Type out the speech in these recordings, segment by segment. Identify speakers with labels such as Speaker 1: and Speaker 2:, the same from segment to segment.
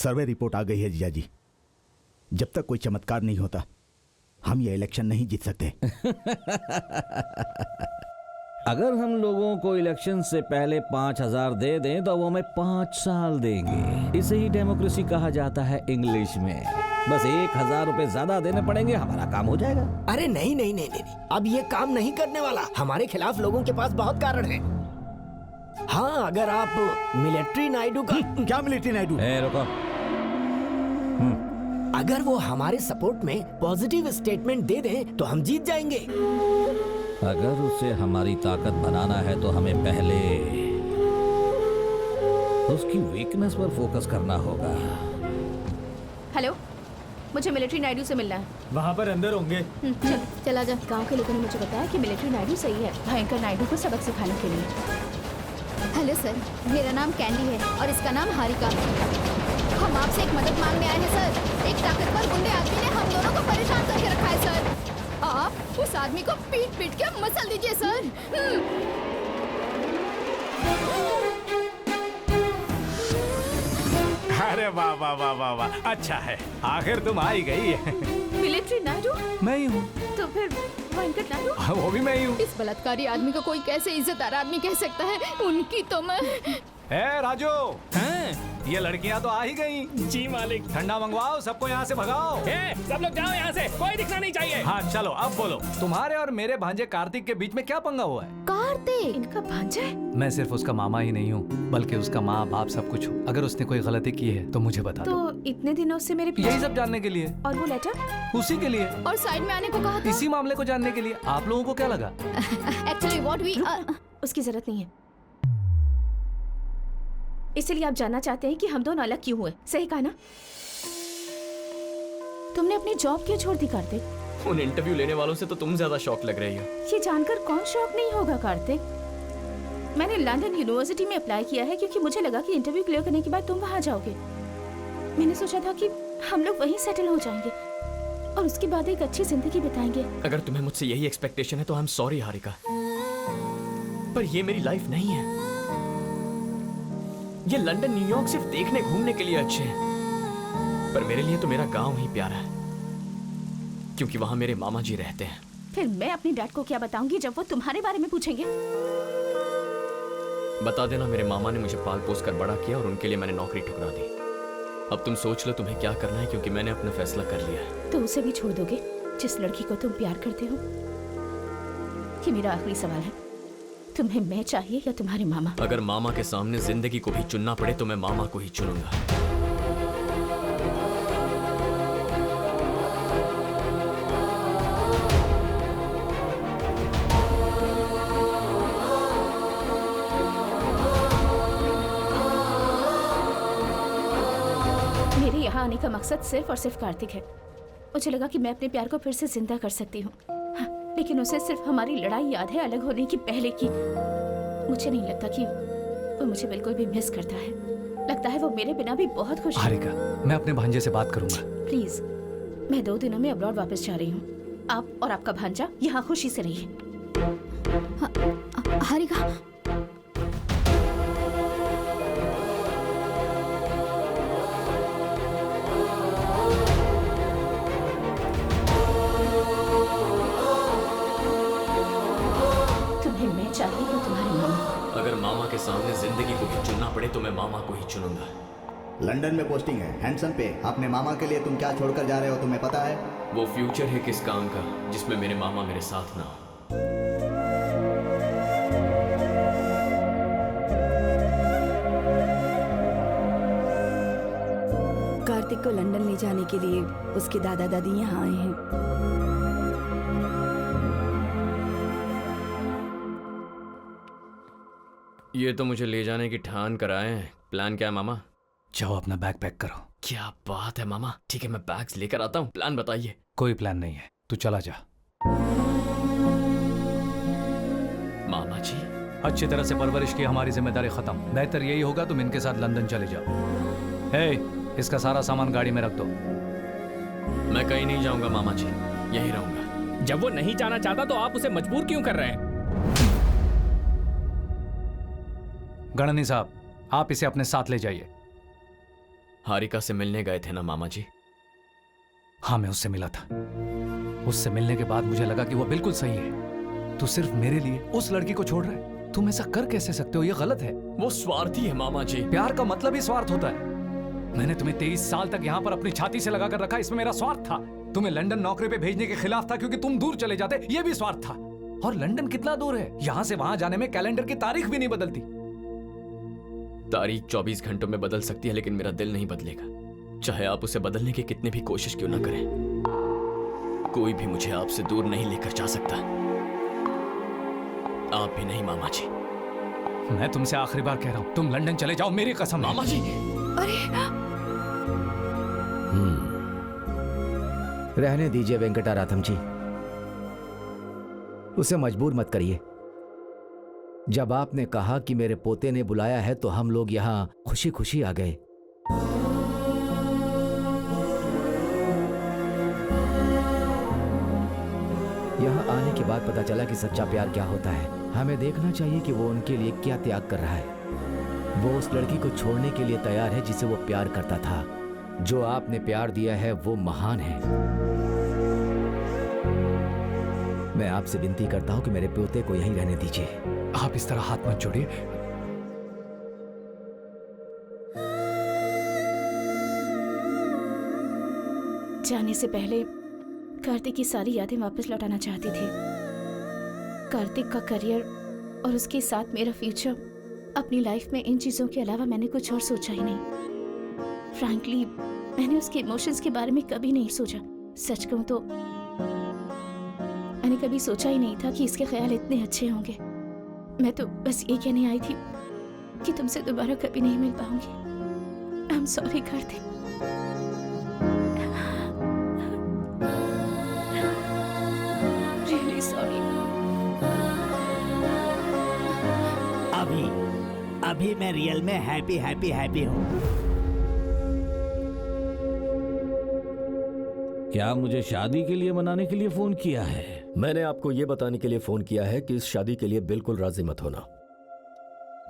Speaker 1: Survey report आ गई है जीजा जी। जब तक कोई चमत्कार नहीं होता हम ये इलेक्शन नहीं जीत सकते।
Speaker 2: अगर हम लोगों को इलेक्शन से पहले 5,000 दे दें तो वो हमें 5 साल देंगे। इसे ही डेमोक्रेसी कहा जाता है इंग्लिश में। बस 1,000 रुपए ज्यादा देने पड़ेंगे, हमारा काम हो जाएगा।
Speaker 3: अरे नहीं नहीं नहीं नहीं, अब ये काम नहीं करने वाला। हमारे खिलाफ लोगों के पास बहुत कारण है। हाँ, अगर आप मिलिट्री नायडू का
Speaker 1: क्या मिलिट्री नायडू?
Speaker 2: रुको।
Speaker 3: अगर वो हमारे सपोर्ट में पॉजिटिव स्टेटमेंट दे दें तो हम जीत जाएंगे।
Speaker 2: अगर उसे हमारी ताकत बनाना है तो हमें पहले उसकी वीकनेस पर फोकस करना होगा।
Speaker 4: हेलो, मुझे मिलिट्री नायडू से मिलना है।
Speaker 5: वहाँ पर अंदर होंगे।
Speaker 4: चल चला जा। गांव के लोगों ने मुझे बताया कि मिलिट्री नायडू सही है भयंकर नायडू को सबक सिखाने के लिए।
Speaker 6: हेलो सर, मेरा नाम कैंडी है और इसका नाम हारिका। हम आपसे एक मदद मांगने आए हैं सर। एक ताकतवर गुंडे आदमी ने हम दोनों को परेशान करके रखा है सर। आप उस आदमी को पीट पीट के मसल दीजिए सर।
Speaker 5: अरे वाह वाह वाह वाह वाह, अच्छा है आखिर तुम आ ही गई।
Speaker 4: मिलिट्री नायडू?
Speaker 5: मैं ही हूँ।
Speaker 4: तो फिर भयंकर नायडू?
Speaker 5: वो भी मैं ही हूँ।
Speaker 6: इस बलात्कारी आदमी को कोई कैसे इज्जतदार आदमी कह सकता है? उनकी तो मैं।
Speaker 5: राजू, ये लड़कियां तो आ ही गई।
Speaker 7: जी मालिक।
Speaker 5: ठंडा मंगवाओ, सबको यहाँ से भगाओ।
Speaker 7: सब लोग जाओ यहाँ से, कोई दिखना नहीं चाहिए।
Speaker 5: हाँ चलो अब बोलो, तुम्हारे और मेरे भांजे कार्तिक के बीच में क्या पंगा हुआ है?
Speaker 6: कार्तिक
Speaker 4: इनका भांजा है?
Speaker 8: मैं सिर्फ उसका मामा ही नहीं हूँ बल्कि उसका माँ बाप सब कुछ हूँ। अगर उसने कोई गलती की है तो मुझे बता दो।
Speaker 4: तो इतने दिनों से मेरे
Speaker 8: यही सब जानने के लिए।
Speaker 4: और वो लेटर?
Speaker 8: उसी के लिए।
Speaker 6: और साइड में आने को कहा था।
Speaker 8: इसी मामले को जानने के लिए। आप लोगों को क्या लगा?
Speaker 6: एक्चुअली व्हाट वी
Speaker 4: उसकी जरूरत नहीं है। इसलिए आप जानना चाहते हैं कि हम दोनों अलग क्यों हुए, सही कहा ना? तुमने अपनी जॉब क्यों छोड़ दी कार्तिक?
Speaker 7: उन इंटरव्यू लेने वालों से तो तुम ज्यादा शॉक लग रही हो।
Speaker 4: ये जानकर कौन शॉक नहीं होगा कार्तिक? मैंने लंदन यूनिवर्सिटी में अप्लाई किया है क्योंकि मुझे लगा कि इंटरव्यू क्लियर करने के बाद तुम वहाँ जाओगे। मैंने सोचा था कि हम लोग वहीं सेटल हो जाएंगे और उसके बाद एक अच्छी जिंदगी बिताएंगे।
Speaker 7: अगर तुम्हें मुझसे यही एक्सपेक्टेशन है तो आई एम सॉरी हारिका, पर ये मेरी लाइफ नहीं है। ये लंदन न्यूयॉर्क सिर्फ देखने घूमने के लिए अच्छे हैं, पर मेरे लिए तो मेरा गांव ही प्यारा है क्योंकि वहां मेरे मामा जी रहते हैं।
Speaker 4: फिर मैं अपनी डैड को क्या बताऊंगी जब वो तुम्हारे बारे में पूछेंगे?
Speaker 7: बता देना मेरे मामा ने मुझे पाल पोस कर बड़ा किया और उनके लिए मैंने नौकरी ठुकरा दी। अब तुम सोच लो तुम्हें क्या करना है क्योंकि मैंने अपना फैसला कर लिया है।
Speaker 4: तो उसे भी छोड़ दोगे जिस लड़की को तुम प्यार करते हो? ये मेरा आखिरी सवाल है, तुम्हें मैं चाहिए या तुम्हारे मामा?
Speaker 7: अगर मामा के सामने जिंदगी को भी चुनना पड़े तो मैं मामा को ही चुनूंगा।
Speaker 4: मेरे यहाँ आने का मकसद सिर्फ और सिर्फ कार्तिक है। मुझे लगा कि मैं अपने प्यार को फिर से जिंदा कर सकती हूँ, लेकिन उसे सिर्फ हमारी लड़ाई याद है अलग होने की पहले की। मुझे नहीं लगता कि वो मुझे बिल्कुल भी मिस करता है। लगता है वो मेरे बिना भी बहुत खुश है।
Speaker 8: हारिका, मैं अपने भांजे से बात करूंगा।
Speaker 4: प्लीज, मैं 2 दिनों में अब्रॉड वापस जा रही हूँ। आप और आपका भांजा यहाँ खुशी से रहिए।
Speaker 6: हारिका,
Speaker 4: तुम्हें मैं चाहिए या तुम्हारे मामा?
Speaker 7: अगर मामा के सामने जिंदगी को भी चुनना पड़े तो मैं मामा को ही चुनूंगा।
Speaker 1: लंदन में पोस्टिंग है, हैंडसम पे। अपने मामा के लिए तुम क्या छोड़कर जा रहे हो तुम्हें पता है?
Speaker 7: वो फ्यूचर है किस काम का जिसमें मेरे मामा मेरे साथ ना हो।
Speaker 9: कार्तिक को लंदन ले जाने के लिए उसके दादा दादी यहाँ आए हैं।
Speaker 7: ये तो मुझे ले जाने की ठान कराए हैं। प्लान क्या है मामा?
Speaker 8: जाओ अपना बैग पैक करो।
Speaker 7: क्या बात है मामा, ठीक है मैं बैग्स लेकर आता हूँ। प्लान बताइए।
Speaker 8: कोई प्लान नहीं है, तू चला जा।
Speaker 7: मामा जी,
Speaker 8: अच्छी तरह से परवरिश की हमारी जिम्मेदारी खत्म। बेहतर यही होगा तुम इनके साथ लंदन चले जाओ। इसका सारा सामान गाड़ी में रख दो।
Speaker 7: मैं कहीं नहीं जाऊंगा मामा जी, यहीं रहूंगा।
Speaker 10: जब वो नहीं जाना चाहता तो आप उसे मजबूर क्यों कर रहे हैं?
Speaker 8: गणनी साहब, आप इसे अपने साथ ले जाइए।
Speaker 7: हारिका से मिलने गए थे ना मामा जी?
Speaker 8: हाँ, मैं उससे मिला था। उससे मिलने के बाद मुझे लगा कि वो बिल्कुल सही है। तू सिर्फ मेरे लिए उस लड़की को छोड़ रहा है। तुम ऐसा कर कैसे सकते हो? ये गलत है।
Speaker 7: वो स्वार्थी है मामा जी।
Speaker 8: प्यार का मतलब ही स्वार्थ होता है। मैंने तुम्हें 23 साल तक यहाँ पर अपनी छाती से लगा कर रखा, इसमें मेरा स्वार्थ था। तुम्हें लंदन नौकरी पे भेजने के खिलाफ था क्योंकि तुम दूर चले जाते, ये भी स्वार्थ था। और लंदन कितना दूर है? यहाँ से वहां जाने में कैलेंडर की तारीख भी नहीं बदलती।
Speaker 7: तारीख 24 घंटों में बदल सकती है, लेकिन मेरा दिल नहीं बदलेगा, चाहे आप उसे बदलने की कितनी भी कोशिश क्यों ना करें। कोई भी मुझे आपसे दूर नहीं लेकर जा सकता, आप भी नहीं मामा जी।
Speaker 8: मैं तुमसे आखिरी बार कह रहा हूं, तुम लंदन चले जाओ, मेरी कसम।
Speaker 7: मामा जी।
Speaker 1: रहने दीजिए वेंकटाराथम जी, उसे मजबूर मत करिए। जब आपने कहा कि मेरे पोते ने बुलाया है तो हम लोग यहां खुशी खुशी आ गए। यहां आने के बाद पता चला कि सच्चा प्यार क्या होता है। हमें देखना चाहिए कि वो उनके लिए क्या त्याग कर रहा है। वो उस लड़की को छोड़ने के लिए तैयार है जिसे वो प्यार करता था। जो आपने प्यार दिया है वो महान है। मैं आपसे विनती करता हूं कि मेरे पोते को यहीं रहने दीजिए।
Speaker 8: आप इस तरह हाथ मत जोड़िए।
Speaker 4: जाने से पहले कार्तिक की सारी यादें वापस लौटाना चाहती थी। कार्तिक का करियर और उसके साथ मेरा फ्यूचर, अपनी लाइफ में इन चीजों के अलावा मैंने कुछ और सोचा ही नहीं। फ्रैंकली मैंने उसके इमोशंस के बारे में कभी नहीं सोचा। सच कहूं तो मैंने कभी सोचा ही नहीं था कि इसके ख्याल इतने अच्छे होंगे। मैं तो बस ये कहने आई थी कि तुमसे दोबारा कभी नहीं मिल पाऊंगी। I am sorry Kartik. Really sorry.
Speaker 1: अभी मैं रियल में हैप्पी हैप्पी हैप्पी हूँ।
Speaker 2: क्या मुझे शादी के लिए मनाने के लिए फोन किया है?
Speaker 11: मैंने आपको यह बताने के लिए फोन किया है कि इस शादी के लिए बिल्कुल राजी मत होना।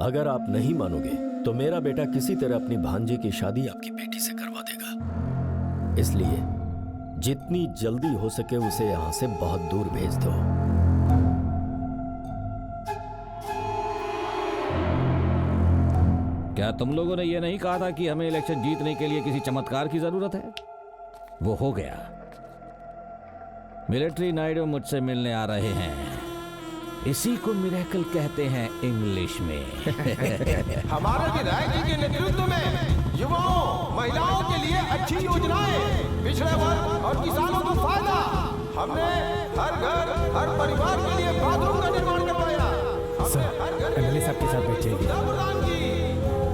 Speaker 11: अगर आप नहीं मानोगे तो मेरा बेटा किसी तरह अपनी भांजी की शादी आपकी बेटी से करवा देगा। इसलिए जितनी जल्दी हो सके उसे यहां से बहुत दूर भेज दो।
Speaker 2: क्या तुम लोगों ने यह नहीं कहा था कि हमें इलेक्शन जीतने के लिए किसी चमत्कार की जरूरत है? वो हो गया। मिलिट्री नायडू मुझसे मिलने आ रहे हैं। इसी को मिरेकल कहते हैं इंग्लिश में।
Speaker 12: हमारे विधायक जी के नेतृत्व में युवाओं, महिलाओं के लिए अच्छी योजनाएं, पिछड़े वर्ग और किसानों को फायदा। हमने हर घर, हर परिवार के लिए बाथरूम का निर्माण करवाया।
Speaker 1: एमएलए साहब के साथ बैठिए।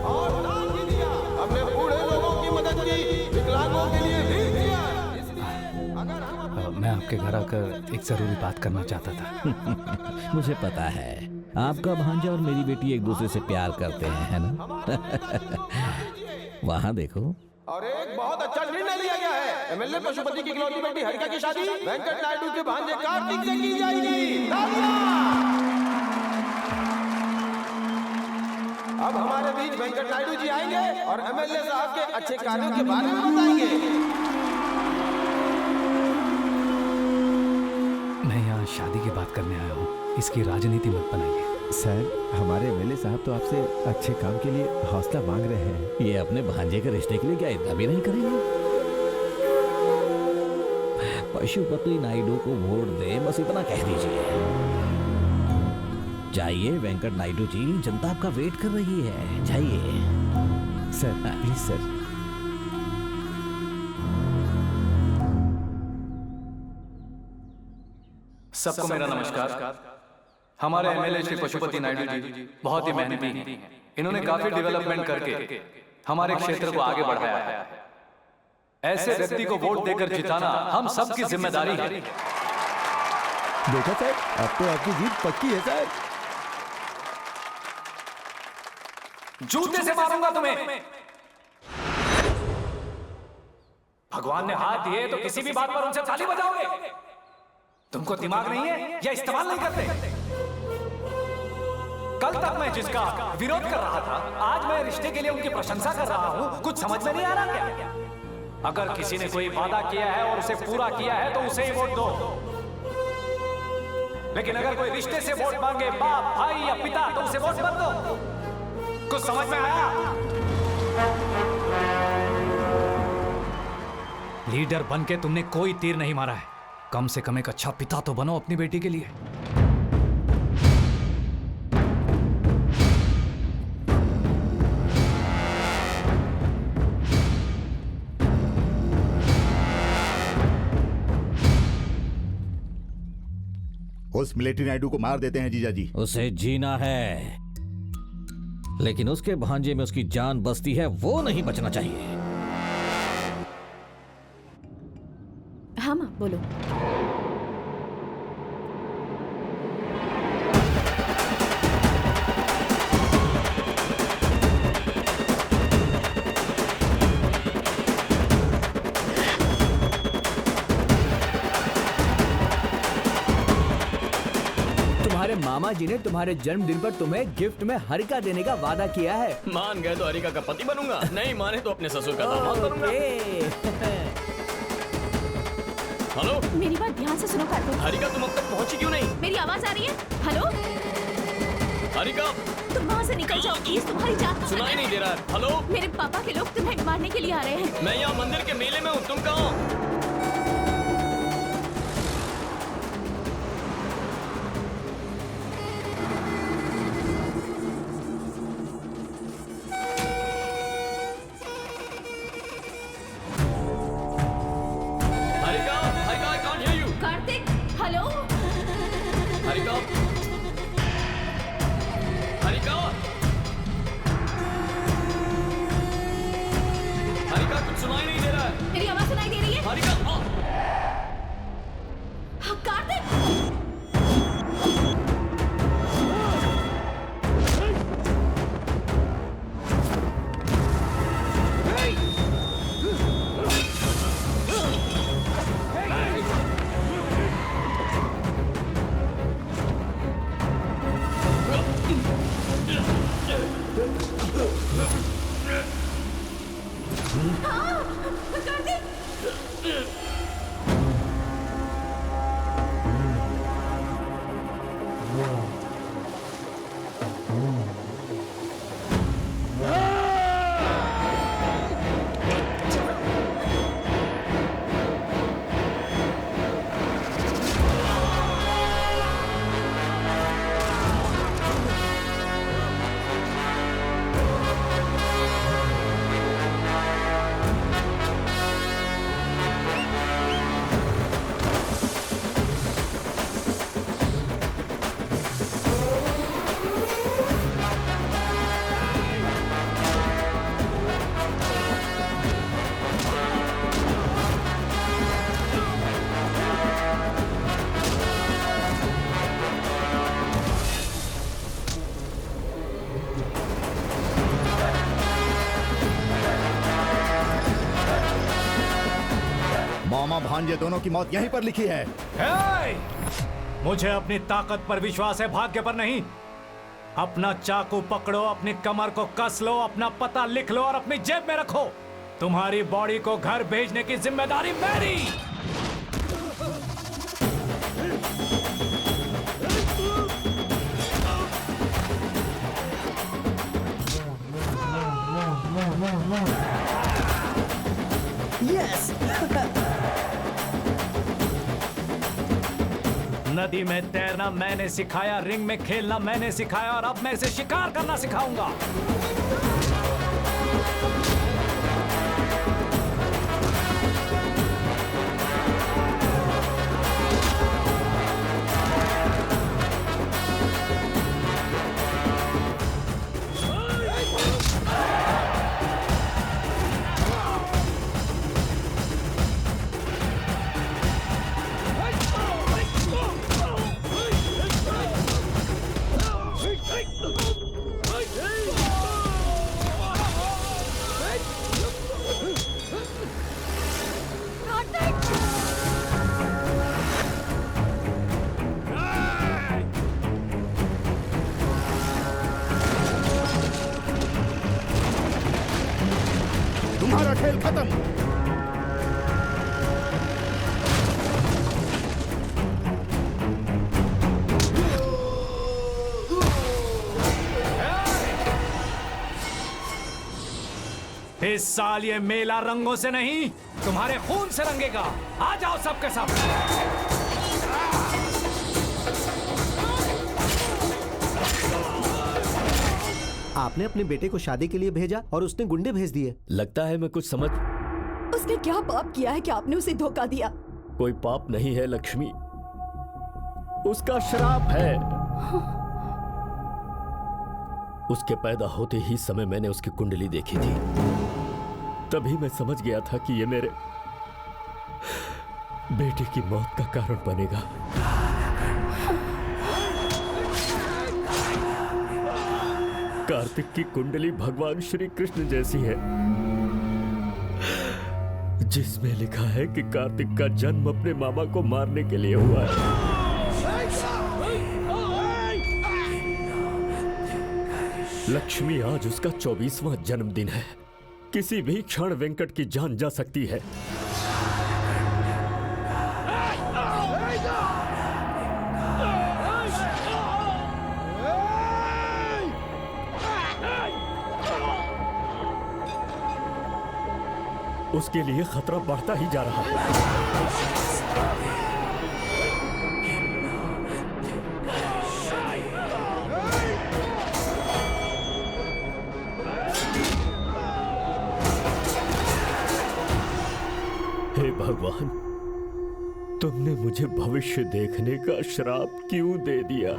Speaker 12: और दान भी दिया। हमने बूढ़े लोगों की मदद की, विकलांगों के लिए भी दिया।
Speaker 8: मैं आपके घर आकर एक जरूरी बात करना चाहता था।
Speaker 2: मुझे पता है आपका भांजा और मेरी बेटी एक दूसरे से प्यार करते हैं, है ना? वहाँ देखो।
Speaker 12: और एक बहुत अच्छा निर्णय लिया गया है। एमएलए पशुपति की इकलौती बेटी हरिका की शादी वेंकट नायडू के भांजे कार्तिक से की जाएगी। अब हमारे बीच वेंकट नायडू जी आएंगे और एमएलए साहब के अच्छे कार्यों के बारे में बताएंगे।
Speaker 8: मैं यहाँ शादी की बात करने आया हूँ, इसकी राजनीति मत बनाइए।
Speaker 1: सर, हमारे एमएलए साहब तो आपसे अच्छे काम के लिए हौसला मांग रहे हैं।
Speaker 2: ये अपने भांजे के रिश्ते के लिए क्या इतना भी नहीं करेंगे? पशुपति नायडू को वोट दे, बस इतना कह दीजिए। जाइए वेंकट नायडू जी, जनता आपका वेट कर रही है। जाइए
Speaker 1: सर, प्लीज सर।
Speaker 5: सबको मेरा नमस्कार। हमारे एमएलए श्री पशुपति नायडू जी बहुत ही मेहनती हैं। इन्होंने काफी डेवलपमेंट करके हमारे क्षेत्र को आगे बढ़ाया है। ऐसे व्यक्ति को वोट देकर जिताना हम सबकी जिम्मेदारी है।
Speaker 1: देखा सर, अब तो आपकी जीत पक्की है सर।
Speaker 5: जूते से मारूंगा तुम्हें। भगवान ने हाथ दिए तो किसी भी बात पर उनसे ताली बजाओगे। तुमको दिमाग नहीं है या इस्तेमाल नहीं करते?
Speaker 8: कल तक मैं जिसका विरोध कर रहा था, आज मैं रिश्ते के लिए उनकी प्रशंसा कर रहा हूँ। कुछ समझ में नहीं आ रहा क्या? अगर किसी ने कोई वादा किया है और उसे पूरा किया है तो उसे ही वोट दो, लेकिन अगर कोई रिश्ते से वोट मांगे, बाप, भाई या पिता, तो उसे वोट मत दो। कुछ समझ में आया? लीडर बन के तुमने कोई तीर नहीं मारा है, कम से कम एक अच्छा पिता तो बनो अपनी बेटी के लिए।
Speaker 13: उस मिलिट्री नायडू को मार देते हैं जीजा जी।
Speaker 2: उसे जीना है, लेकिन उसके भांजे में उसकी जान बसती है, वो नहीं बचना चाहिए।
Speaker 4: हाँ माँ, बोलो।
Speaker 1: तुम्हारे मामा जी ने तुम्हारे जन्मदिन पर तुम्हें गिफ्ट में हरिका देने का वादा किया है।
Speaker 7: मान गए तो हरिका का पति बनूंगा, नहीं माने तो अपने ससुर का दामाद बनूंगा। हेलो,
Speaker 4: मेरी बात ध्यान से सुनो कार्तिक।
Speaker 7: हरिका तुम अब तक पहुंची क्यों नहीं?
Speaker 4: मेरी आवाज आ रही है? हेलो
Speaker 7: हरिका,
Speaker 4: तुम वहाँ से निकल जाओ प्लीज, तुम्हारी जान
Speaker 7: सुनाई नहीं दे रहा है। हेलो,
Speaker 4: मेरे पापा के लोग तुम्हें मारने के लिए आ रहे हैं।
Speaker 7: मैं यहाँ मंदिर के मेले में हूँ, तुम कहाँ हो?
Speaker 13: मामा भांजे दोनों की मौत यहीं पर लिखी है।
Speaker 8: मुझे अपनी ताकत पर विश्वास है, भाग्य पर नहीं। अपना चाकू पकड़ो, अपनी कमर को कस लो, अपना पता लिख लो और अपनी जेब में रखो। तुम्हारी बॉडी को घर भेजने की जिम्मेदारी मेरी।
Speaker 3: यस।
Speaker 8: नदी में तैरना मैंने सिखाया, रिंग में खेलना मैंने सिखाया और अब मैं इसे शिकार करना सिखाऊंगा। इस साल ये मेला रंगों से नहीं, तुम्हारे खून से रंगेगा। आ जाओ सबके सब।
Speaker 14: आपने अपने बेटे को शादी के लिए भेजा और उसने गुंडे भेज दिए।
Speaker 11: लगता है मैं कुछ समझ।
Speaker 9: उसने क्या पाप किया है कि आपने उसे धोखा दिया?
Speaker 11: कोई पाप नहीं है लक्ष्मी, उसका श्राप है। उसके पैदा होते ही समय मैंने उसकी कुंडली देखी थी, तभी मैं समझ गया था कि ये मेरे बेटे की मौत का कारण बनेगा। कार्तिक की कुंडली भगवान श्री कृष्ण जैसी है, जिसमें लिखा है कि कार्तिक का जन्म अपने मामा को मारने के लिए हुआ है। लक्ष्मी, आज उसका 24वां जन्मदिन है। किसी भी क्षण वेंकट की जान जा सकती है। उसके लिए खतरा बढ़ता ही जा रहा है। हे भगवान, तुमने मुझे भविष्य देखने का श्राप क्यों दे दिया?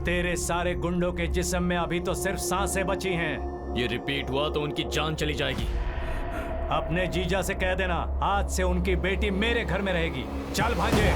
Speaker 8: तेरे सारे गुंडों के जिस्म में अभी तो सिर्फ सांसें बची हैं।
Speaker 7: ये रिपीट हुआ तो उनकी जान चली जाएगी।
Speaker 8: अपने जीजा से कह देना आज से उनकी बेटी मेरे घर में रहेगी। चल भांजे।